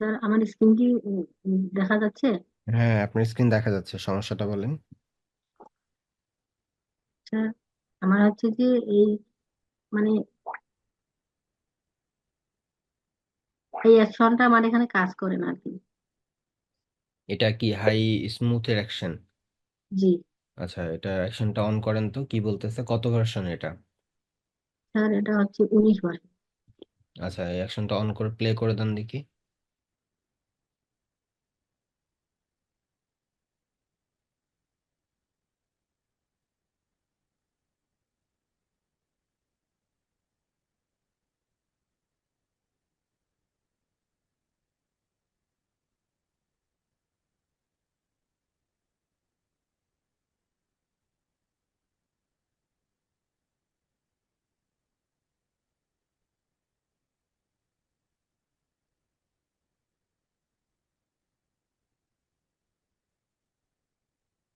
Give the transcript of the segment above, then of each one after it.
Sir, আমার screen কি দেখা যাচ্ছে? হ্যাঁ, আপনার স্ক্রিন দেখা যাচ্ছে, সমস্যাটা বলেন। স্যার, আমার হচ্ছে যে এই মানে এই অ্যাকশনটা আমার এখানে কাজ করে না আর কি। এটা কি হাই স্মুথের অ্যাকশন? জি। আচ্ছা, এটা অ্যাকশনটা অন করেন তো, কি বলতেছে, কত ভার্সন এটা? স্যার, এটা হচ্ছে 19 বার। আচ্ছা, এই অ্যাকশনটা অন করে প্লে করে দেন দেখি।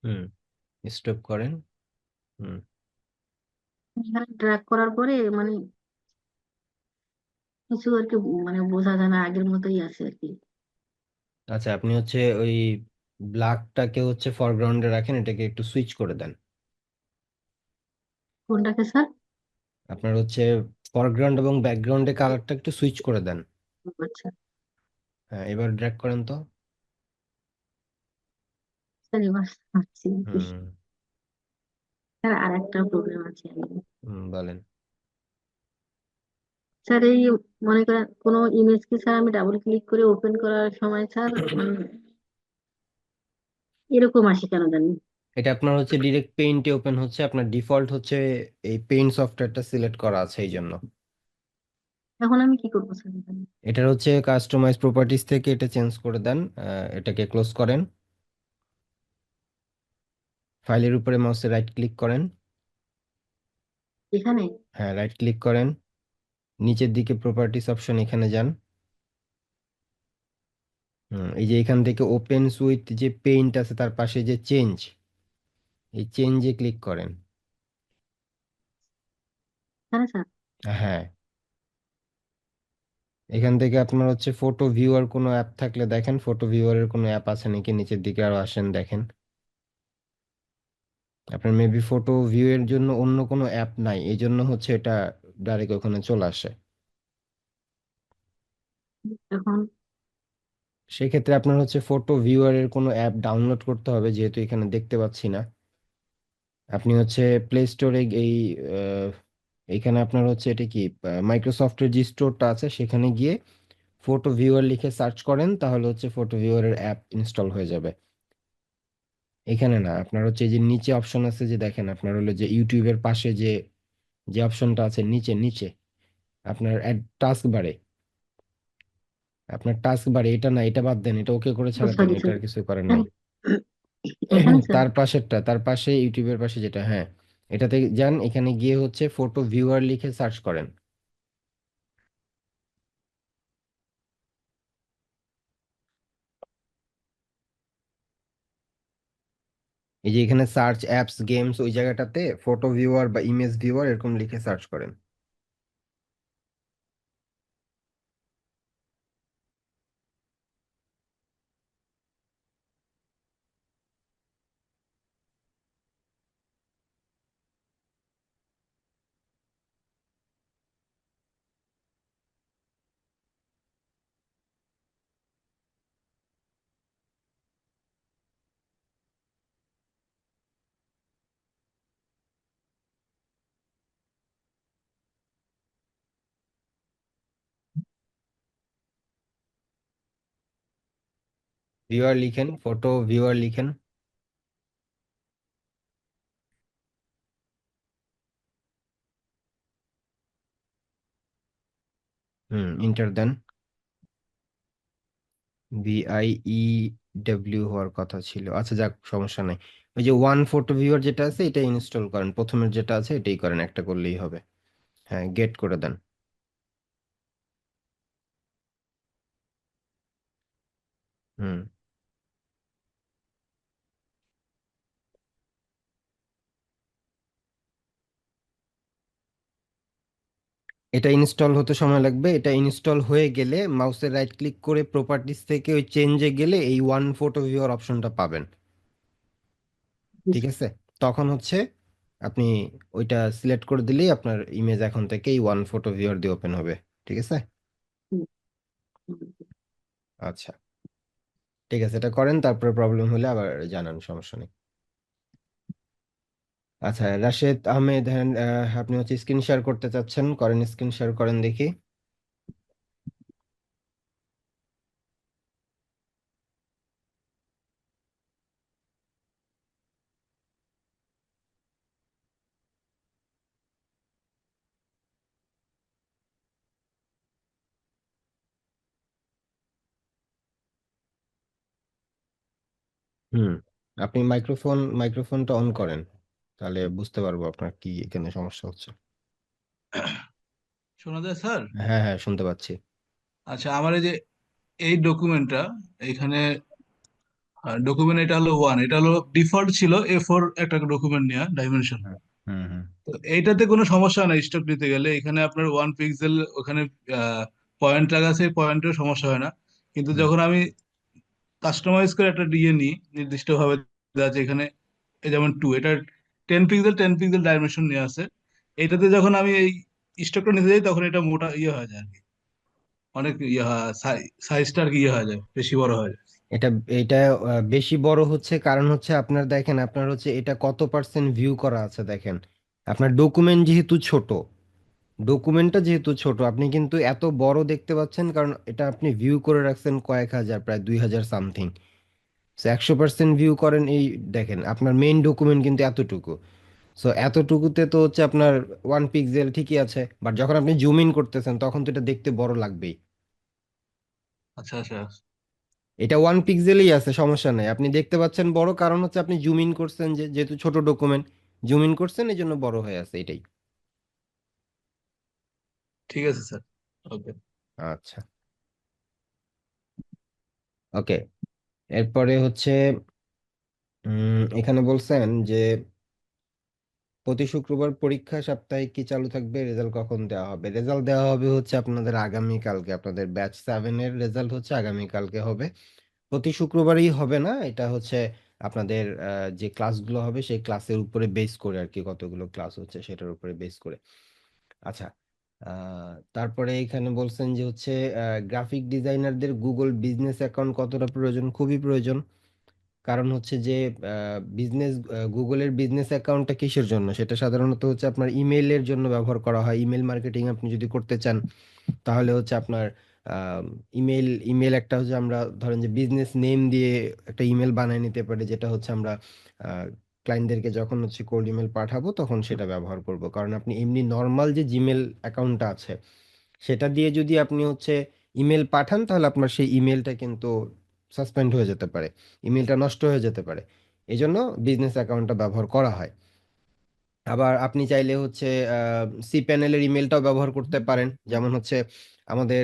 হুম, স্টপ করেন। হুম। ড্র্যাগ করার পরে কিছু আর কি, বোঝা যায় না, আগের মতোই আছে আর কি। আচ্ছা, আপনি হচ্ছে ওই ব্ল্যাকটাকে হচ্ছে ফরগ্রাউন্ডে রাখেন, এটাকে একটু সুইচ করে দেন। কোনটাকে স্যার? আপনার হচ্ছে ফরগ্রাউন্ড এবং ব্যাকগ্রাউন্ডে কালারটা একটু সুইচ করে দেন। আচ্ছা। হ্যাঁ, এবার ড্র্যাগ করেন তো। স্যার, এবার পাচ্ছি আর কি। হুম। স্যার, আর একটা প্রবলেম আছে বলেন। স্যার। এই মনে করেন কোনো ইমেজকে স্যার আমি ডাবল ক্লিক করে ওপেন করার সময় স্যার এরকম আসে কেন জানি। এটা আপনার হচ্ছে ডিরেক্ট পেইন্টে ওপেন হচ্ছে, আপনার ডিফল্ট হচ্ছে এই পেইন্ট সফটওয়্যারটা সিলেক্ট করা আছে এই জন্য। এখন আমি কি করবো স্যার এখানে? এটার হচ্ছে কাস্টমাইজ প্রপার্টিজ থেকে এটা চেঞ্জ করে দেন। এটাকে ক্লোজ করেন। ফাইলের উপরে মাউসে রাইট ক্লিক করেন। এখানে? হ্যাঁ, রাইট ক্লিক করেন, নিচের দিকে প্রপার্টিস অপশন, এখানে যান। এই যে এখান থেকে ওপেন উইথ যে পেইন্ট আছে তার পাশে যে চেঞ্জ, এই চেঞ্জে ক্লিক করেন। এখানে স্যার? হ্যাঁ, এখান থেকে আপনার হচ্ছে ফটো ভিউয়ার কোনো অ্যাপ থাকলে দেখেন, ফটো ভিউয়ারের কোনো অ্যাপ আছে নাকি, নিচের দিকে আরো আসেন দেখেন। আপনার মেবি ফটো ভিউ এর জন্য অন্য কোনো অ্যাপ নাই, এই জন্য হচ্ছে এটা ডাইরেক্ট ওখানে চলে আসে। এখন? সেক্ষেত্রে আপনার হচ্ছে ফটো ভিউয়ারের কোনো অ্যাপ ডাউনলোড করতে হবে, যেহেতু এখানে দেখতে পাচ্ছি না। আপনি হচ্ছে প্লে স্টোরে এই আহ, এখানে আপনার হচ্ছে এটা কি মাইক্রোসফটের যে স্টোরটা আছে সেখানে গিয়ে ফটো ভিউয়ার লিখে সার্চ করেন, তাহলে হচ্ছে ফটো ভিউয়ারের অ্যাপ ইনস্টল হয়ে যাবে। এখানে না, আপনার হচ্ছে এই যে নিচে অপশন আছে যে দেখেন, আপনার হলো যে ইউটিউবের পাশে যে যে অপশনটা আছে নিচে নিচে, আপনার টাস্ক বারে, আপনার টাস্ক বারে এটা না, এটা বাদ দেন, এটা ওকে করে ছাড়া দেন, সরি এটা স্যার। আর কিছু করার নাই। এখানে স্যার? তার পাশেরটা, তার পাশে ইউটিউবের পাশে যেটা, হ্যাঁ, এটাতে যান, এখানে গিয়ে হচ্ছে ফটো ভিউয়ার লিখে সার্চ করেন। এই যে এখানে সার্চ অ্যাপস গেমস, ওই জায়গাটাতে ফটো ভিউয়ার বা ইমেজ ভিউয়ার এরকম লিখে সার্চ করেন। ভিউয়ার লিখেন, ফটো ভিউয়ার লিখেন। ইন্টার দেন। VIE ডব্লিউ হওয়ার কথা ছিল, আচ্ছা যাক, সমস্যা নাই। ওই যে ওয়ান ফটো ভিউয়ার যেটা আছে এটা ইনস্টল করেন, প্রথমের যেটা আছে এটাই করেন, একটা করলেই হবে। হ্যাঁ, গেট করে দেন। হুম। এটা ইনস্টল হতে সময় লাগবে। এটা ইনস্টল হয়ে গেলে মাউসের রাইট ক্লিক করে প্রপার্টিস থেকে ওই চেঞ্জে গেলে এই ওয়ান ফটো ভিউয়ার অপশনটা পাবেন। ঠিক আছে, তখন হচ্ছে আপনি ওইটা সিলেক্ট করে দিলেই আপনার ইমেজ এখন থেকে এই ওয়ান ফটো ভিউয়ার দিয়ে ওপেন হবে। ঠিক আছে। হুম, হুম। আচ্ছা, ঠিক আছে, এটা করেন, তারপরে প্রবলেম হলে আবার জানান, সমস্যা নেই। আচ্ছা, রাশেদ আহমেদ, হ্যাঁ, আপনি হচ্ছে স্ক্রিন শেয়ার করতে চাচ্ছেন, করেন, স্ক্রিন শেয়ার করেন দেখি। হুম, আপনি মাইক্রোফোনটা অন করেন, তাহলে বুঝতে পারবো আপনার কি এখানে সমস্যা হচ্ছে। শোনা যায় স্যার? হ্যাঁ হ্যাঁ, শুনতে পাচ্ছি। আচ্ছা, আমার এই যে এই ডকুমেন্টটা এখানে ডকুমেন্ট, এটা হলো ওয়ান, এটা হলো ডিফল্ট ছিল A4 একটা ডকুমেন্ট নেওয়া ডাইমেনশন। হুম হুম হুম তো এইটাতে কোনো সমস্যা নাই স্টক নিতে গেলে, এখানে আপনার 1 পিক্সেল ওখানে পয়েন্ট লাগা আছে, পয়েন্টের সমস্যা হয় না। কিন্তু হুম। যখন আমি কাস্টমাইজ করে একটা দিয়ে নিই নির্দিষ্ট ভাবে, দেখা যাচ্ছে এখানে এই যেমন এটা 10 পিক্সেল 10 পিক্সেল ডাইমেনশন নিয়ে আছে, এটাতে যখন আমি এই স্টকটা নিতে যাই তখন এটা মোটা ইয়ে হয়ে যায় আর কি, অনেক ইয়ে হয়, সাইজটা আর কি ইয়ে হয়ে যায়, বেশি বড় হয়ে যায়। এটা এটা বেশি বড় হচ্ছে কারণ হচ্ছে আপনার দেখেন, আপনার হচ্ছে এটা কত পার্সেন্ট ভিউ করা আছে দেখেন। আপনার ডকুমেন্টটা যেহেতু ছোট, আপনি কিন্তু এত বড় দেখতে পাচ্ছেন কারণ এটা আপনি ভিউ করে রাখছেন কয়েক হাজার, প্রায় 2000 সামথিং। 100% ভিউ করেন এই, দেখেন আপনার মেইন ডকুমেন্ট কিন্তু এতটুকু। সো এতটুকুতে তো হচ্ছে আপনার 1 পিক্সেল ঠিকই আছে, বাট যখন আপনি জুম ইন করতেছেন তখন তো এটা দেখতে বড় লাগবেই। আচ্ছা আচ্ছা। এটা 1 পিক্সেলই আছে, সমস্যা নেই, আপনি দেখতে পাচ্ছেন বড়, কারণ হচ্ছে আপনি জুম ইন করছেন, যেহেতু ছোট ডকুমেন্ট জুম ইন করছেন এই জন্য বড় হয়ে আছে এটাই। ঠিক আছে স্যার। ওকে। আচ্ছা, ওকে। এরপরে হচ্ছে এখানে বলছেন যে প্রতি শুক্রবার পরীক্ষা, সাপ্তাহিক কি চালু থাকবে, রেজাল্ট কখন দেওয়া হবে? রেজাল্ট দেওয়া হবে হচ্ছে আপনাদের আগামী কালকে, আপনাদের ব্যাচ 7 এর রেজাল্ট হচ্ছে আগামী কালকে হবে। প্রতি শুক্রবারই হবে না, এটা হচ্ছে আপনাদের যে ক্লাসগুলো হবে সেই ক্লাসের উপরে বেস করে আর কি, কতগুলো ক্লাস হচ্ছে সেটার উপরে বেস করে। আচ্ছা, তারপরে এখানে বলছেন যে হচ্ছে গ্রাফিক ডিজাইনারদের গুগল বিজনেস অ্যাকাউন্ট কতটা প্রয়োজন? খুবই প্রয়োজন। কারণ হচ্ছে যে গুগলের বিজনেস অ্যাকাউন্টটা কিসের জন্য, সেটা সাধারণত হচ্ছে আপনার ইমেইলের জন্য ব্যবহার করা হয়। ইমেল মার্কেটিং আপনি যদি করতে চান তাহলে হচ্ছে আপনার ইমেল একটা হচ্ছে, আমরা ধরেন যে বিজনেস নেম দিয়ে একটা ইমেল বানিয়ে নিতে পারি, যেটা হচ্ছে আমরা ক্লায়েন্টদেরকে যখন হচ্ছে কোল্ড ইমেল পাঠাবো তখন সেটা ব্যবহার করব। কারণ আপনি এমনি নর্মাল যে জিমেল অ্যাকাউন্টটা আছে সেটা দিয়ে যদি আপনি হচ্ছে ইমেল পাঠান তাহলে আপনার সেই ইমেলটা কিন্তু সাসপেন্ড হয়ে যেতে পারে, ইমেলটা নষ্ট হয়ে যেতে পারে। এই জন্য বিজনেস অ্যাকাউন্টটা ব্যবহার করা হয়। আবার আপনি চাইলে হচ্ছে সি প্যানেলের ইমেলটাও ব্যবহার করতে পারেন, যেমন হচ্ছে আমাদের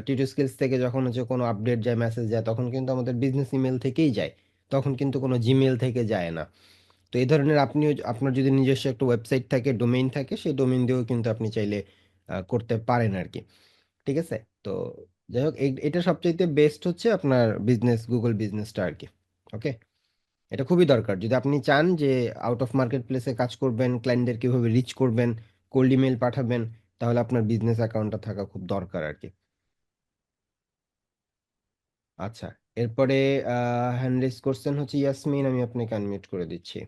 টিটো স্কিলস থেকে যখন হচ্ছে কোনো আপডেট যায়, মেসেজ যায়, তখন কিন্তু আমাদের বিজনেস ইমেল থেকেই যায়, তখন কিন্তু কোনো জিমেল থেকে যায় না। তো এই ধরনের আপনিও, আপনার যদি নিজস্ব একটা ওয়েবসাইট থাকে, ডোমেইন থাকে, সেই ডোমেইন দিয়েও কিন্তু আপনি চাইলে করতে পারেন আর কি। ঠিক আছে। তো যাই হোক, এটা সবচাইতে বেস্ট হচ্ছে আপনার গুগল বিজনেসটা আর কি। ওকে, এটা খুবই দরকার যদি আপনি চান যে আউট অফ মার্কেট প্লেসে কাজ করবেন, ক্লায়েন্টদের কিভাবে রিচ করবেন, কোল্ড ইমেল পাঠাবেন, তাহলে আপনার বিজনেস অ্যাকাউন্টটা থাকা খুব দরকার আর কি। আচ্ছা, এরপরে হ্যান্ড রেজ করছেন হচ্ছে ইয়াসমিন, আমি আপনাকে আনমিউট করে দিচ্ছি।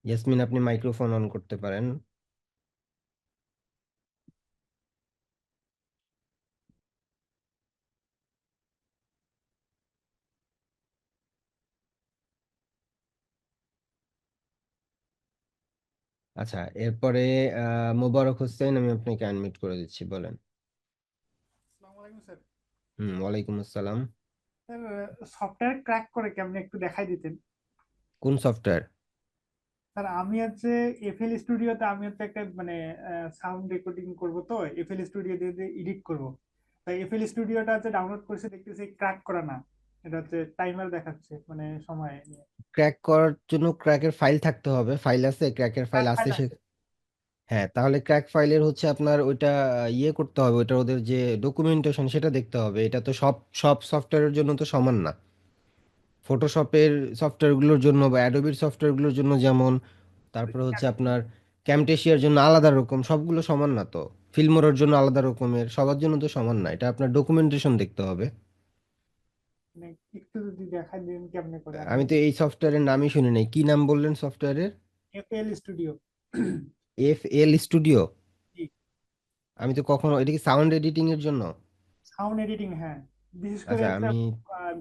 ইয়াসমিন, আপনি মাইক্রোফোন অন করতে পারেন। আচ্ছা, এরপরে মোবারক হোসেন, আমি আপনাকে আনমিউট করে দিচ্ছি, বলেন। আসসালামু আলাইকুম স্যার। ওয়ালাইকুম আসসালাম। স্যার, সফটওয়্যার ক্র্যাক করে কি আপনি একটু দেখাই দিতেন? কোন সফটওয়্যার? স্যার, আমি হচ্ছে এফএল স্টুডিওতে আমি হচ্ছে একটা মানে সাউন্ড রেকর্ডিং করব, তো এফএল স্টুডিও দিয়ে এডিট করব। তাই এফএল স্টুডিওটা হচ্ছে ডাউনলোড করেছে, দেখতেছি ক্র্যাক করা না। এটা হচ্ছে টাইমার দেখাচ্ছে, মানে সময় নিয়ে। ক্র্যাক করার জন্য ক্র্যাকের ফাইল থাকতে হবে, ফাইল আছে, ক্র্যাকের ফাইল হ্যাঁ, আছে ফাইল সে। আছে। হ্যাঁ, তাহলে ক্র্যাক ফাইলের হচ্ছে আপনার ওইটা ইয়ে করতে হবে, ওটা ওদের যে ডকুমেন্টেশন সেটা দেখতে হবে। এটা তো সব সব সফটওয়্যারের জন্য তো সমান না। ফটোশপের সফটওয়্যারগুলোর জন্য বা অ্যাডোবির সফটওয়্যারগুলোর জন্য যেমন, তারপরে হচ্ছে আপনার ক্যামটেশিয়ার জন্য আলাদা রকম, সবগুলো সমান না তো। ফিল্মোরার জন্য আলাদা রকমের, সবার জন্য তো সমান না। এটা আপনার ডকুমেন্টেশন দেখতে হবে। মানে একটু যদি দেখাই দিন কেমনে করে আমি। আমি তো এই সফটওয়্যারের নামই শুনি নাই, কি নাম বললেন সফটওয়্যারের? FL studio. FL studio? আমি তো কখনো, এটা কি সাউন্ড এডিটিং এর জন্য? সাউন্ড এডিটিং, হ্যাঁ। বিশেষ করে আচ্ছা হচ্ছে আমি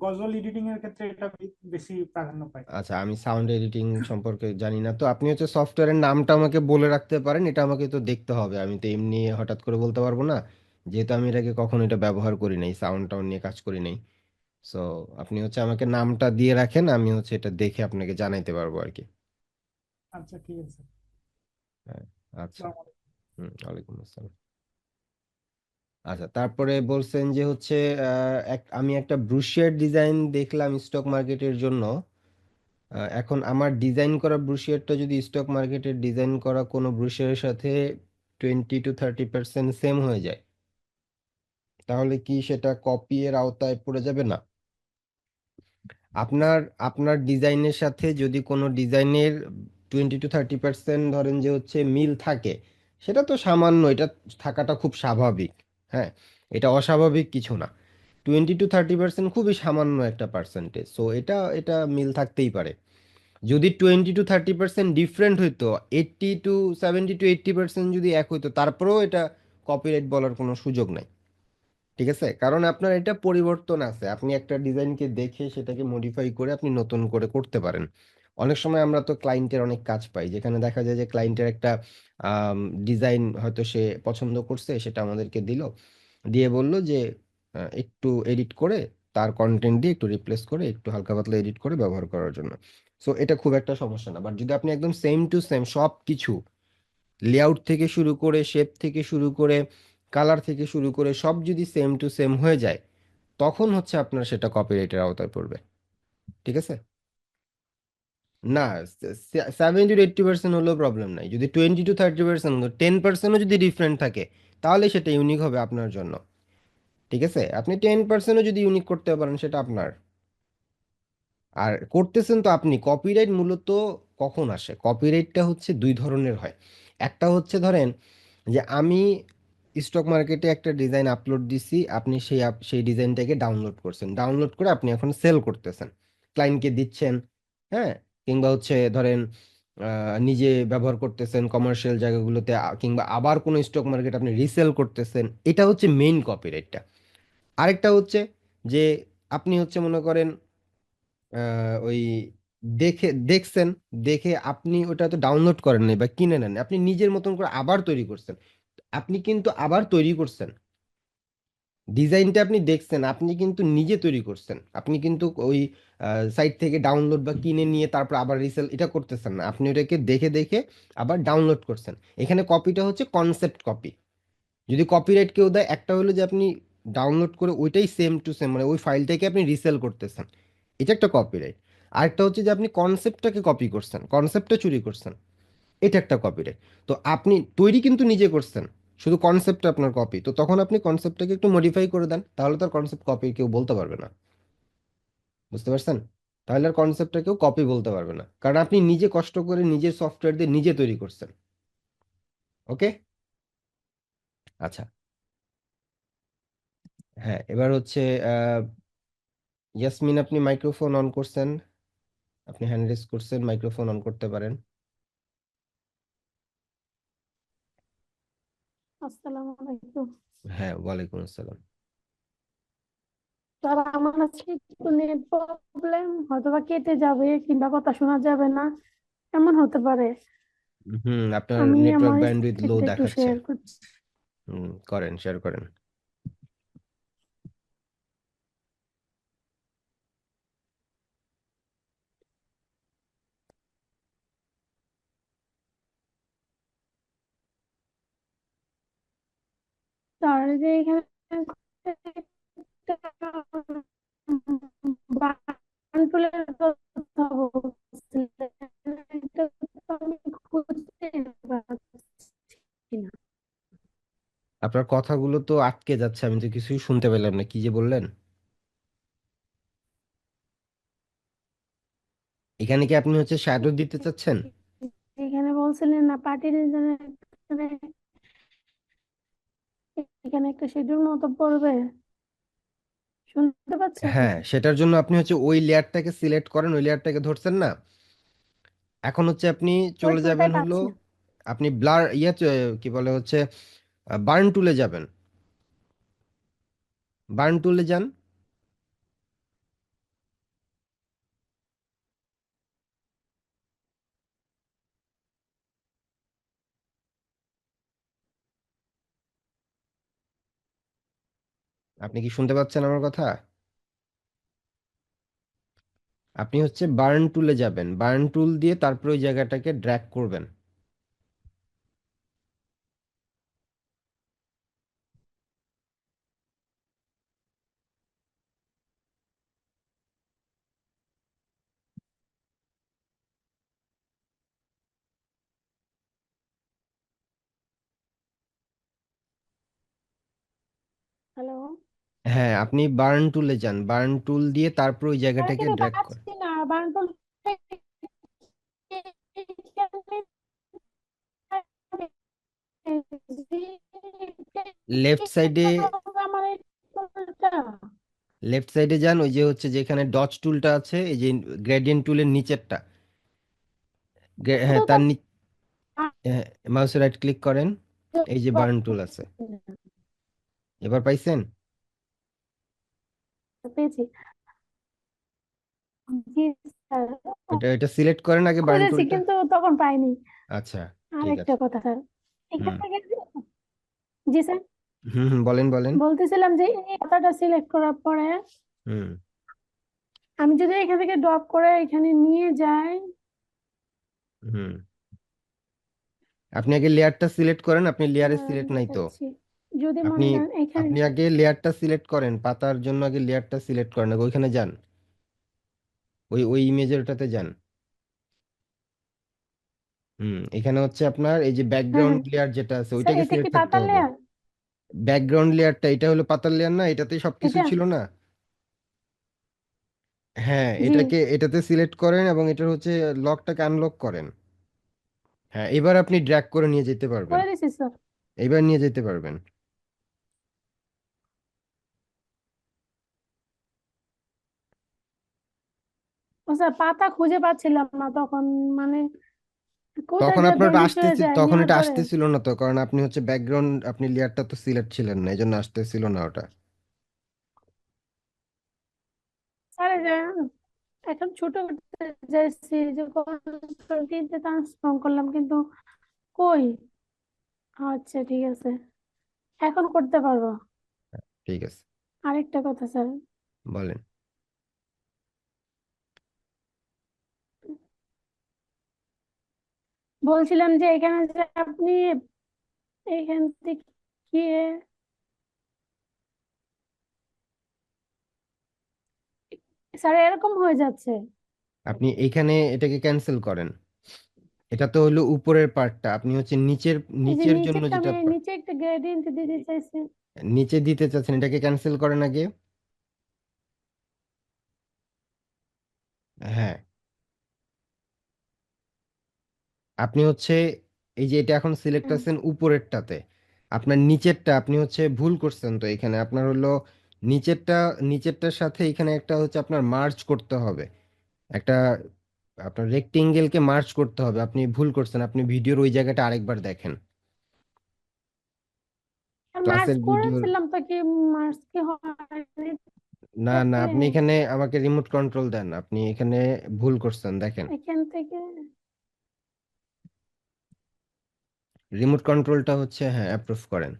গজল এডিটিং এর ক্ষেত্রে এটা বেশি প্রাধান্য পায়। আচ্ছা আমি সাউন্ড এডিটিং সম্পর্কে জানি না তো। আপনি হচ্ছে সফটওয়্যারের নামটা আমাকে বলে রাখতে পারেন, এটা আমাকে তো দেখতে হবে, আমি তো এমনি হঠাৎ করে বলতে পারবো না, যেহেতু আমি এর আগে কখনো এটা ব্যবহার করি নাই, সাউন্ড টাউন নিয়ে কাজ করি নাই। সো আপনি হচ্ছে আমাকে নামটা দিয়ে রাখেন, আমি হচ্ছে এটা দেখে আপনাকে জানাইতে পারবো আর কি। আচ্ছা, ঠিক আছে। হ্যাঁ। আচ্ছা। আসসালামু আলাইকুম। ওয়ালাইকুম আসসালাম। আচ্ছা, তারপরে বলছেন যে হচ্ছে আমি একটা ব্রুশিয়ার ডিজাইন দেখলাম স্টক মার্কেটের জন্য। এখন আমার ডিজাইন করা ব্রুশিয়ারটা যদি স্টক মার্কেটের ডিজাইন করা কোনো ব্রুশিয়ারের সাথে 20 to 30% সেম হয়ে যায়, তাহলে কি সেটা কপি এর আওতায় পড়ে যাবে না? আপনার আপনার ডিজাইনের সাথে যদি কোনো ডিজাইনের 20 to 30% ধরেন যে হচ্ছে মিল থাকে, সেটা তো সামান্য, এটা থাকাটা খুব স্বাভাবিক। হ্যাঁ, এটা অস্বাভাবিক কিছু না। 20 to 30% খুবই সামান্য একটা পার্সেন্টেজ, সো এটা এটা মিল থাকতেই পারে। যদি 20 to 30% ডিফারেন্ট হইতো, 70 to 80% যদি এক হইতো, তারপরেও এটা কপিরাইট বলার কোনো সুযোগ নাই। ঠিক আছে, কারণ আপনার এটা পরিবর্তন আছে, আপনি একটা ডিজাইনকে দেখে সেটাকে মডিফাই করে আপনি নতুন করে করতে পারেন। অনেক সময় আমরা তো ক্লায়েন্টের অনেক কাজ পাই, যেখানে দেখা যায় যে ক্লায়েন্টের একটা ডিজাইন হয়তো সে পছন্দ করছে, সেটা আমাদেরকে দিল, দিয়ে বলল যে একটু এডিট করে, তার কন্টেন্ট দিয়ে একটু রিপ্লেস করে, একটু হালকা পাতলা এডিট করে ব্যবহার করার জন্য। সো এটা খুব একটা সমস্যা না। বাট যদি আপনি একদম সেম টু সেম সব কিছু, লেআউট থেকে শুরু করে, শেপ থেকে শুরু করে, কালার থেকে শুরু করে সব যদি সেম টু সেম হয়ে যায়, তখন হচ্ছে আপনার সেটা কপিরাইটের আওতায় পড়বে। ঠিক আছে? না, 70 to 80% হলেও প্রবলেম নাই। যদি 20 to 30%, 10%ও যদি ডিফারেন্ট থাকে, তাহলে সেটা ইউনিক হবে আপনার জন্য। ঠিক আছে, আপনি 10%ও যদি ইউনিক করতে পারেন, সেটা আপনার। আর করতেছেন তো আপনি। কপিরাইট মূলত কখন আসে? কপিরাইটটা হচ্ছে দুই ধরনের হয়। একটা হচ্ছে ধরেন যে আমি স্টক মার্কেটে একটা ডিজাইন আপলোড দিছি, আপনি সেই ডিজাইনটাকে ডাউনলোড করছেন, ডাউনলোড করে আপনি এখন সেল করতেছেন, ক্লায়েন্টকে দিচ্ছেন। হ্যাঁ, কিংবা হচ্ছে ধরেন নিজে ব্যবহার করতেছেন কমার্শিয়াল জায়গাগুলোতে, কিংবা আবার কোনো স্টক মার্কেট আপনি রিসেল করতেছেন। এটা হচ্ছে মেইন কপিরাইটটা। আরেকটা হচ্ছে যে আপনি হচ্ছে মনে করেন ওই দেখছেন, দেখে আপনি ওটা তো ডাউনলোড করেন নাই বা কিনে নেন, আপনি নিজের মতন করে আবার তৈরি করছেন। আপনি কিন্তু আবার তৈরি করছেন, ডিজাইনটা আপনি দেখছেন, আপনি কিন্তু নিজে তৈরি করছেন, আপনি কিন্তু ওই সাইট থেকে ডাউনলোড বা কিনে নিয়ে তারপর আবার রিসেল এটা করতেছেন না, আপনি ওটাকে দেখে দেখে আবার ডাউনলোড করছেন। এখানে কপিটা হচ্ছে কনসেপ্ট কপি। যদি কপিরাইট কেউ দেয়, একটা হলো যে আপনি ডাউনলোড করে ওইটাই সেম টু সেম, মানে ওই ফাইলটাকে আপনি রিসেল করতেছেন, এটা একটা কপিরাইট। আরেকটা হচ্ছে যে আপনি কনসেপ্টটাকে কপি করছেন, কনসেপ্টটা চুরি করছেন, এটা একটা কপিরাইট। তো আপনি তৈরি কিন্তু নিজে করছেন, শুধু কনসেপ্ট আপনার কপি, তো তখন আপনি কনসেপ্টটাকে একটু মডিফাই করে দেন, তাহলে তার কনসেপ্ট কপি কেউ বলতে পারবে না। বুঝতে পারছেন? তাহলে আর কনসেপ্টটা কেউ কপি বলতে পারবে না, কারণ আপনি নিজে কষ্ট করে নিজের সফটওয়্যার দিয়ে নিজে তৈরি করছেন। ওকে। আচ্ছা। হ্যাঁ, এবার হচ্ছে আহ ইয়াসমিন, আপনি মাইক্রোফোন অন করছেন, আপনি হ্যান্ড রেজ করছেন, মাইক্রোফোন অন করতে পারেন। আসসালামু আলাইকুম। হ্যাঁ, ওয়ালাইকুম আসসালাম। স্যার, আমার আজকে একটু নেট প্রবলেম, হয়তোবা কেটে যাবে কিংবা কথা শোনা যাবে না, এমন হতে পারে। আপনার আমি নেটওয়ার্ক আমার ব্যান্ডউইথ লো স্ক্রিনটা একটু দেখাচ্ছে। শেয়ার করছি। করেন, শেয়ার করেন। স্যার, যে এখানে বান্টুলের কথা বলছিলেন, এটা তো আমি খুঁজে পাচ্ছি না। আপনার কথাগুলো তো আটকে যাচ্ছে, আমি তো কিছুই শুনতে পেলাম না, কি যে বললেন। এখানে কি আপনি হচ্ছে শ্যাডো দিতে চাচ্ছেন? এখানে বলছিলেন না পার্টি রিজনের, এখানে একটা শিডিউল মতো পড়বে, শুনতে পাচ্ছেন? হ্যাঁ, সেটার জন্য আপনি হচ্ছে ওই লেয়ারটাকে সিলেক্ট করেন, ওই লেয়ারটাকে ধরছেন না। এখন হচ্ছে আপনি ওই চলে যাবেন টুলটাই হলো, পাচ্ছি। আপনি ব্লার কি বলে হচ্ছে বার্ন টুলে যাবেন। বার্ন টুলে যান। আপনি কি শুনতে পাচ্ছেন আমার কথা? আপনি হচ্ছে বার্ন টুলে যাবেন, বার্ন টুল দিয়ে তারপর ওই জায়গাটাকে ড্র্যাগ করবেন। হ্যালো? হ্যাঁ, আপনি বার্ন টুলে যান, বার্ন টুল দিয়ে তারপর ওই আরে জায়গাটাকে কিন্তু ড্র্যাগ করেন। পাচ্ছি না বান্টুল। লেফট সাইডে, আমার এই টুলটা লেফট সাইডে যান, ওই যে হচ্ছে যেখানে ডজ টুলটা আছে, এই যে গ্রেডিয়েন্ট টুলের নিচেরটা। হ্যাঁ, শুধু তো তার মাউসে রাইট ক্লিক করেন, এই যে বার্ন টুল আছে। এবার পাইছেন? পেয়েছি। জি স্যার, এটা সিলেক্ট করেন আগে বার্ন খুঁজেছি টুলটা। কিন্তু তখন পাইনি। আচ্ছা, আর ঠিক একটা আছে। কথা স্যার, এখান হুম থেকে, জি স্যার, হুম হুম, বলেন বলেন। বলতেছিলাম যে এই খাতাটা সিলেক্ট করার পরে হুম আমি যদি এখান থেকে ড্রপ করে এখানে নিয়ে যাই, হুম, আপনি আগে লেয়ারটা সিলেক্ট করেন, আপনি লেয়ারে সিলেক্ট নাই তো। দেখাচ্ছি, যদি আপনি মনে করেন এখানে, আপনি আগে লেয়ারটা সিলেক্ট করেন, পাতার জন্য আগে লেয়ারটা সিলেক্ট করেন, আগে ওইখানে যান, ওই ওই ইমেজের ওটাতে যান। এখানে হচ্ছে আপনার এই যে হ্যাঁ ব্যাকগ্রাউন্ড হ্যাঁ লেয়ার যেটা আছে স্যার, ওইটাকে এটা কি সিলেক্ট থাকতে পাতার হবে। লেয়ার? ব্যাকগ্রাউন্ড লেয়ারটা, এটা হলো পাতার লেয়ার না, এটাতেই সবকিছু এটা, ছিল না। হ্যাঁ, জি এটাতে সিলেক্ট করেন এবং এটার হচ্ছে লকটাকে আনলক করেন। হ্যাঁ, এবার আপনি ড্র্যাগ করে নিয়ে যেতে পারবেন। করে দিছি স্যার। এবার নিয়ে যেতে পারবেন। ও স্যার, পাতা খুঁজে পাচ্ছিলাম না তখন, মানে কোথায় তখন যে আপনার ওটা ডিলিট হয়ে আসতেছিল, যায় তখন নেওয়ার এটা পরে। আসতেছিল না তো, কারণ আপনি হচ্ছে ব্যাকগ্রাউন্ড, আপনি লেয়ারটা তো সিলেক্ট ছিলেন না, এই জন্য আসতেছিল না ওটা। স্যার এই যে এখন ছোট করতে যাচ্ছি, যে তিনটে ট্রান্সফর্ম করলাম কিন্তু কই, আচ্ছা ঠিক আছে, এখন করতে পারবো। ঠিক আছে, আরেকটা কথা স্যার, বলেন। বলছিলাম যে এখানে যে আপনি এখান থেকে গিয়ে, স্যার এরকম হয়ে যাচ্ছে। আপনি এইখানে এটাকে ক্যান্সেল করেন। এটা তো হলো উপরের পার্টটা, আপনি হচ্ছে নিচের এই যে নিচের জন্য নিচেরটা, আমি যেটা এই নিচে একটা গ্রেডিয়েন্ট দিতে চাইছি। নিচে দিতে চাচ্ছেন, এটাকে ক্যান্সেল করেন আগে। হ্যাঁ, আপনি হচ্ছে এই যে এটা এখন সিলেক্ট হুম, আছেন উপরেরটাতে, আপনার নিচেরটা আপনি হচ্ছে ভুল করছেন তো, এখানে আপনার হলো নিচেরটা, নিচেরটার সাথে এখানে একটা হচ্ছে আপনার মার্জ করতে হবে, একটা আপনার রেক্টেঙ্গেলকে মার্জ করতে হবে, আপনি ভুল করছেন, আপনি ভিডিওর ওই জায়গাটা আরেকবার দেখেন, আর মার্চ ক্লাসের ভিডিওর। করেছিলাম তো, কি মার্চ কি হয়নি না না, তাতে? আপনি এখানে আমাকে রিমোট কন্ট্রোল দেন, আপনি এখানে ভুল করছেন, দেখেন। এখান থেকে, রিমোট কন্ট্রোলটা হচ্ছে, হ্যাঁ, অ্যাপ্রুভ করেন।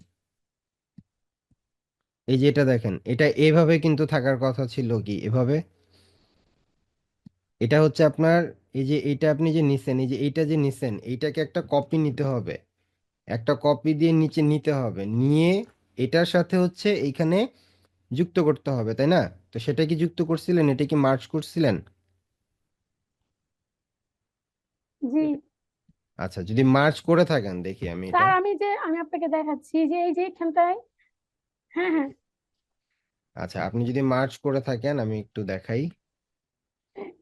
এই যে এটা দেখেন, এটা এভাবে কিন্তু থাকার কথা ছিল, কি এভাবে, এটা হচ্ছে আপনার, এই যে এটা আপনি যে নিছেন, এই যে এইটা যে নিছেন, এইটাকে একটা কপি নিতে হবে, একটা কপি দিয়ে নিচে নিতে হবে, নিয়ে এটার সাথে হচ্ছে এইখানে যুক্ত করতে হবে, তাই না? তো সেটা কি যুক্ত করছিলেন? এটা কি মার্জ করছিলেন? জি আচ্ছা, যদি মার্জ করে থাকেন দেখি আমি এটা। স্যার, আমি আপনাকে দেখাচ্ছি যে এই যে এখানটায়। হ্যাঁ হ্যাঁ। আচ্ছা, আপনি যদি মার্জ করে থাকেন আমি একটু দেখাই।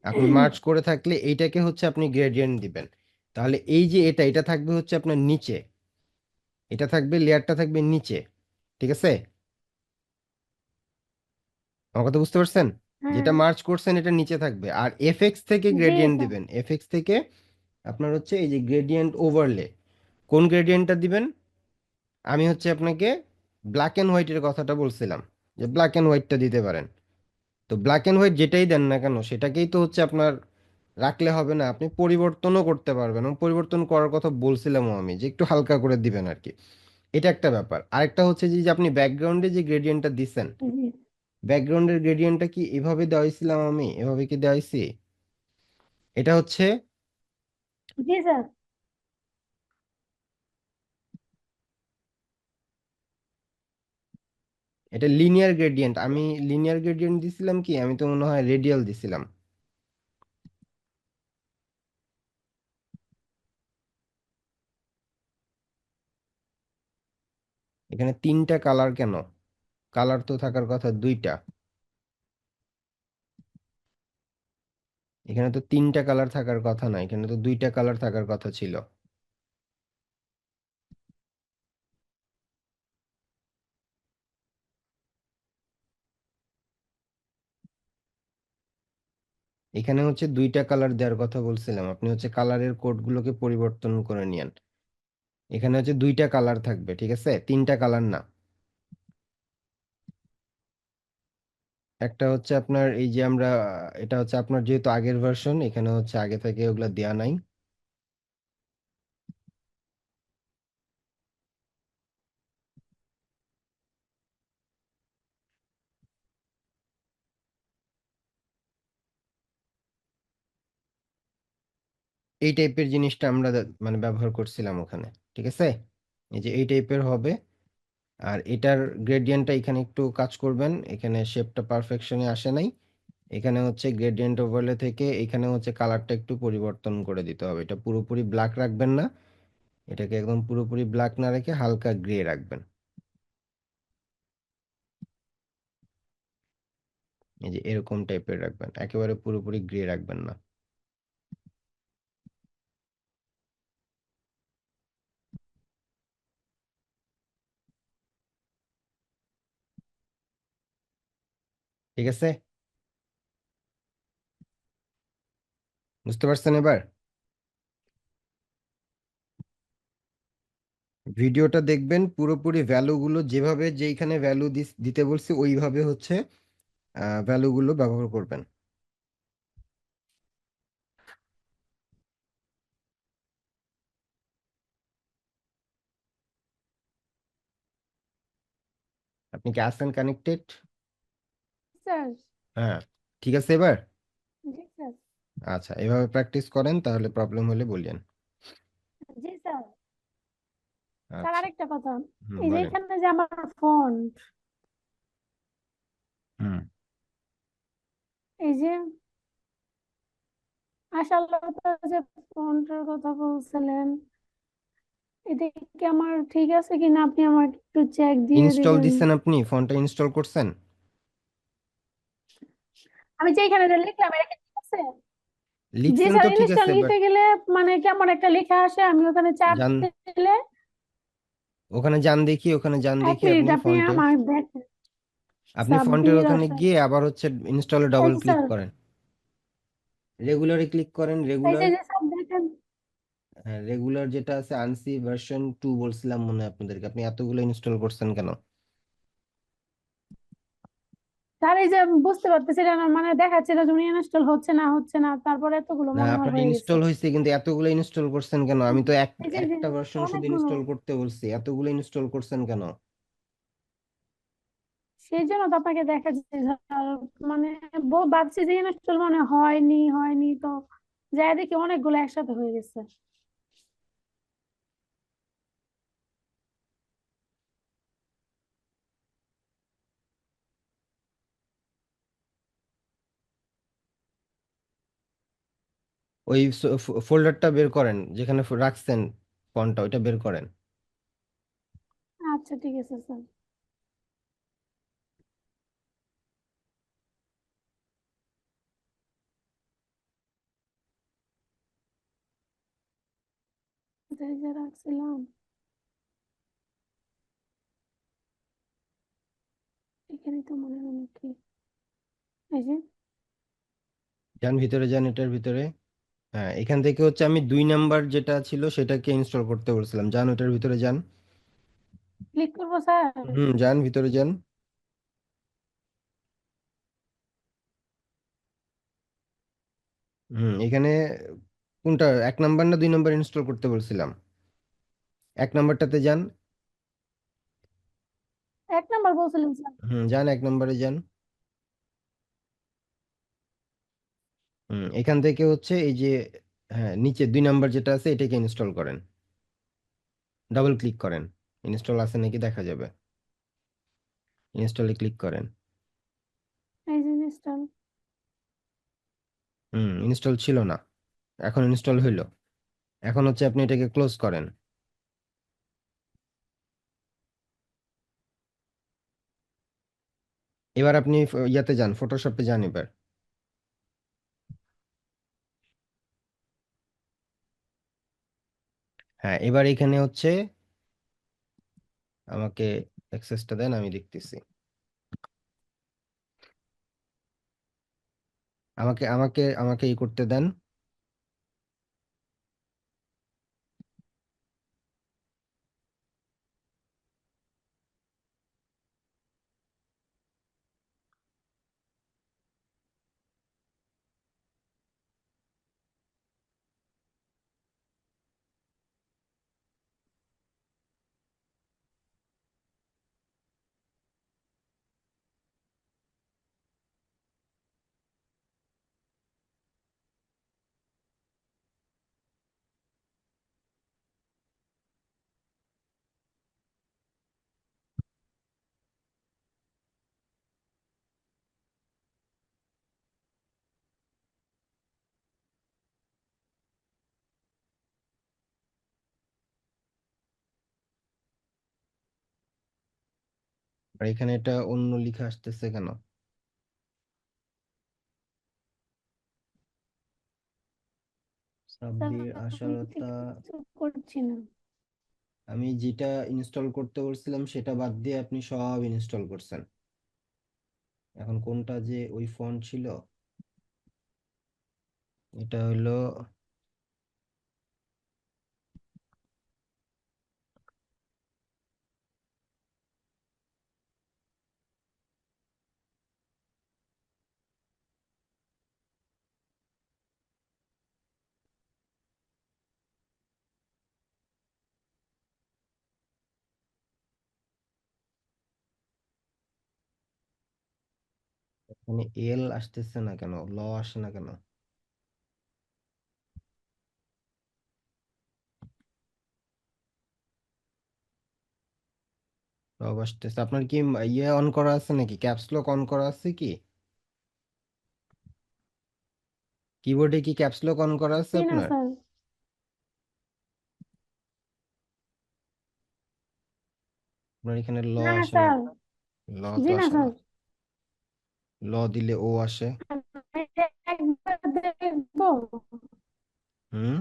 আপনি মার্জ করে থাকলে এইটাকে হচ্ছে আপনি গ্রেডিয়েন্ট দিবেন। তাহলে এই যে এটা থাকবে হচ্ছে আপনার নিচে, এটা থাকবে, লেয়ারটা থাকবে নিচে, ঠিক আছে? আমার কথা বুঝতে পারছেন? যেটা হ্যাঁ। মার্জ করছেন এটা নিচে থাকবে, আর এফএক্স থেকে জি গ্রেডিয়েন্ট স্যার। দিবেন। এফএক্স থেকে আপনার হচ্ছে এই যে গ্রেডিয়েন্ট ওভারলে, কোন গ্রেডিয়েন্টটা দিবেন? আমি হচ্ছে আপনাকে ব্ল্যাক এন্ড হোয়াইটের কথাটা বলছিলাম, যে ব্ল্যাক এন্ড হোয়াইটটা দিতে পারেন। তো ব্ল্যাক এন্ড হোয়াইট যেটাই দেন না কেন সেটাকেই তো হচ্ছে আপনার রাখলে হবে না, আপনি পরিবর্তনও করতে পারবেন, এবং পরিবর্তন করার কথা বলছিলামও আমি, যে একটু হালকা করে দিবেন আর কি। এটা একটা ব্যাপার। আরেকটা হচ্ছে যে আপনি ব্যাকগ্রাউন্ডে যে গ্রেডিয়েন্টটা দিচ্ছেন, জি ব্যাকগ্রাউন্ডের গ্রেডিয়েন্টটা কি এভাবে দেওয়া হয়েছিলাম? আমি এভাবে কি দেওয়া হয়েছি? এটা হচ্ছে, জি স্যার। এটা লিনিয়ার গ্রেডিয়েন্ট। আমি লিনিয়ার গ্রেডিয়েন্ট দিছিলাম কি? আমি তো মনে হয় রেডিয়াল দিছিলাম। এখানে তিনটা কালার কেন? কালার তো থাকার কথা দুইটা। এখানে তো তিনটা কালার থাকার কথা না, এখানে তো দুইটা কালার থাকার কথা ছিল। এখানে হচ্ছে দুইটা কালার দেওয়ার কথা বলছিলাম, আপনি হচ্ছে কালারের কোডগুলোকে পরিবর্তন করে নিয়েন। এখানে হচ্ছে দুইটা কালার থাকবে, ঠিক আছে? তিনটা কালার না। একটা হচ্ছে আপনার এই যে আমরা, এটা হচ্ছে আপনার যেহেতু আগের ভার্সন, এখানে হচ্ছে আগে থেকে ওগুলা দেয়া নাই। এই টাইপের জিনিসটা আমরা মানে ব্যবহার করছিলাম ওখানে, ঠিক আছে? এই যে এই টাইপের হবে। আর এটার গ্রেডিয়েন্টটা এখানে একটু কাজ করবেন, এখানে শেপটা পারফেকশনে আসে নাই। এখানে হচ্ছে গ্রেডিয়েন্ট ওভারলে থেকে এখানে হচ্ছে কালারটা একটু পরিবর্তন করে দিতে হবে। এটা পুরোপুরি ব্ল্যাক রাখবেন না, এটাকে একদম পুরোপুরি ব্ল্যাক না রেখে হালকা গ্রে রাখবেন। এই যে এরকম টাইপের রাখবেন, একেবারে পুরোপুরি গ্রে রাখবেন না। ঠিক আছে? বুঝতে পারছেন এবার? ভিডিওটা দেখবেন, পুরোপুরি ভ্যালুগুলো যেভাবে যেইখানে ভ্যালু দিতে বলছি ওইভাবে হচ্ছে ভ্যালুগুলো ব্যবহার করবেন। আপনি কি আসেন কানেক্টেড? স্যার। হ্যাঁ, ঠিক আছে এবার? জি স্যার। আচ্ছা, এভাবে প্র্যাকটিস করেন, তাহলে প্রবলেম হলে বলিয়েন। জি স্যার। স্যার আচ্ছা, আরেকটা কথা, হুম, এই যে বলেন। এখানে যে আমার ফন্ট, হুম। এই যে আশালতা যে ফন্টের কথা বলছিলেন, এটা কি আমার ঠিক আছে কিনা আপনি আমাকে একটু চেক দিয়ে ইনস্টল দিবেন? দিচ্ছেন আপনি? ফোনটা ইনস্টল করছেন? আমি যে এখানে যে লিখলাম এটা কি ঠিক আছে? জি লিখছেন স্যার, তো ঠিক ইনস্টল আছে, বাট নিতে গেলে মানে কেমন একটা লেখা আসে, আমি ওখানে চাপ যান, দিলে। ওখানে যান দেখি, ওখানে যান এক দেখি মিনিট, আপনি আপনি ফন্টে। আমার দেখেন। আপনি ফন্টের সাব্বির ওখানে আশা। গিয়ে আবার হচ্ছে ইনস্টলে এই ডবল যে ক্লিক স্যার, করেন। রেগুলারে ক্লিক করেন, এই রেগুলার। যে স্যার দেখেন। হ্যাঁ, রেগুলার যেটা আছে, আনসি ভার্সন 2 বলছিলাম মনে হয় আপনাদেরকে। আপনি এতগুলো ইনস্টল করছেন কেন? স্যার এই যে বুঝতে পারতেছি না, মানে দেখাচ্ছে না জুনি ইনস্টল হচ্ছে না, তারপরে এতগুলো না, মনে হয় আপনার হয়ে গেছে। ইনস্টল হয়েছে, কিন্তু এতগুলো ইনস্টল করছেন কেন? আমি তো এই যে একটা ভার্সন শুধু অনেকগুলো, ইনস্টল করতে বলছি, এতগুলো ইনস্টল করছেন কেন? সেই জন্য তো আপনাকে দেখাচ্ছে স্যার। মানে ভাবছি যে ইনস্টল মনে হয়নি তো যাই দেখি অনেকগুলো একসাথে হয়ে গেছে। ওই ফোল্ডারটা বের করেন, যেখানে রাখছেন ফন্টটা, ওইটা বের করেন। আচ্ছা ঠিক আছে স্যার। কোথায় যে রাখছিলাম, এখানে তো মনে হয় নাকি, এই যে যান ভিতরে, যান এটার ভিতরে। হ্যাঁ, এখান থেকে হচ্ছে আমি 2 নাম্বার যেটা ছিল সেটাকে ইনস্টল করতে বলছিলাম, যান ওটার ভিতরে যান। ক্লিক করবো স্যার? যান ভিতরে যান। এখানে কোনটা, 1 নাম্বার না 2 নাম্বার ইনস্টল করতে বলছিলাম? 1 নাম্বারটাতে যান। 1 নাম্বার বলছিলেন স্যার। যান 1 নাম্বারে যান। এখান থেকে হচ্ছে এই যে, হ্যাঁ নিচে 2 নাম্বার যেটা আছে এটাকে ইনস্টল করেন, ডাবল ক্লিক করেন, ইনস্টল আছে নাকি দেখা যাবে। ইনস্টলে ক্লিক করেন। এই যে ইনস্টল। ইনস্টল ছিল না, এখন ইনস্টল হইলো। এখন হচ্ছে আপনি এটাকে ক্লোজ করেন। এবার আপনি ইয়াতে যান, ফটোশপে যান এবার। হ্যাঁ, এবার এখানে হচ্ছে আমাকে অ্যাক্সেসটা দেন, আমি দেখতেছি। আমাকে আমাকে আমাকে ই করতে দেন। আর এখানে এটা অন্য লেখা আসতেছে কেন? স্যার সাব্বির, আমি তো আশারতা। কিছু করছি না। আমি যেটা ইনস্টল করতে বলছিলাম সেটা বাদ দিয়ে আপনি সব ইনস্টল করছেন। এখন কোনটা যে ওই ফন্ট ছিল, এটা হলো এখানে এল আসতেছে না কেন, ল আসে না কেন? সব আসতেছে। আপনার কি ইয়ে অন করা আছে নাকি, ক্যাপস লক অন করা আছে কি? কিবোর্ডে কি ক্যাপস লক অন করা আছে জি না আপনার? স্যার। আপনার এখানে ল না আসে না, স্যার। ল তো জি না আসে না। স্যার। ল দিলে ও আসে। আমি একবার দেখবো। হুম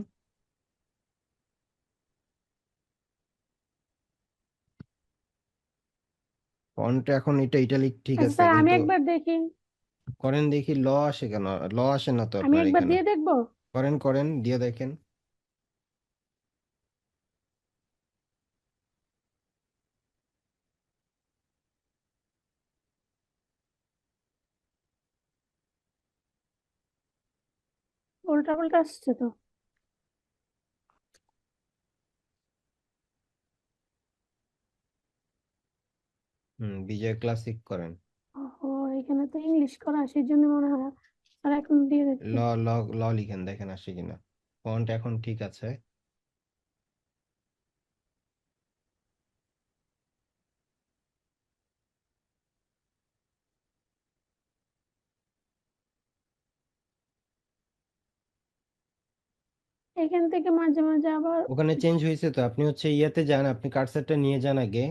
ফন্ট এখন এটা ইটালিক ঠিক আচ্ছা আছে, স্যার আমি কিন্তু একবার দেখি। করেন দেখি, ল আসে কেন? ল আসে না তো আমি আপনার একবার এখানে। দিয়ে দেখবো। করেন করেন, দিয়ে দেখেন। উল্টা পাল্টা আসছে তো। বিজয় ক্লাসিক করেন। ও এখানে তো ইংলিশ করা, সেই জন্য মনে হয়। আর এখন দিয়ে দেখি। ল ল ল লিখেন, দেখেন আসে কিনা। ফন্ট এখন ঠিক আছে। এখান থেকে মাঝে মাঝে আবার ওখানে চেঞ্জ হয়েছে তো, আপনি হচ্ছে ইয়াতে যান, আপনি কার্সারটা নিয়ে যান আগে।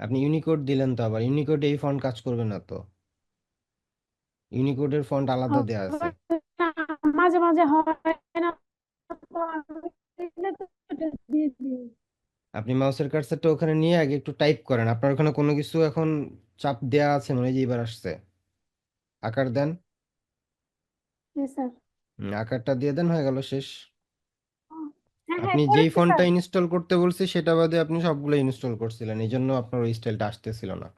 আপনি ইউনিকোড দিলেন তো, আবার ইউনিকোডে এই ফন্ট কাজ করবে না তো, ইউনিকোডের ফন্ট আলাদা দেয়া আছে। না, মাঝে মাঝে হয় না, তো আমি দিলে তো এটা দিয়ে দিই। আপনি মাউসের কার্সারটা ওখানে নিয়ে আগে একটু টাইপ করেন, আপনার ওখানে কোনো কিছু এখন চাপ দেয়া আছে মনে হয়, যে এবার আসছে, আকার দেন। জি স্যার। আকারটা দিয়ে দেন, হয়ে গেল, শেষ। হ্যাঁ হ্যাঁ আপনি যেই করেছি ফন্টটা স্যার। ইনস্টল করতে বলছি সেটা বাদে আপনি সবগুলো ইনস্টল করছিলেন, এই জন্য আপনার ওই স্টাইলটা আসতেছিল না।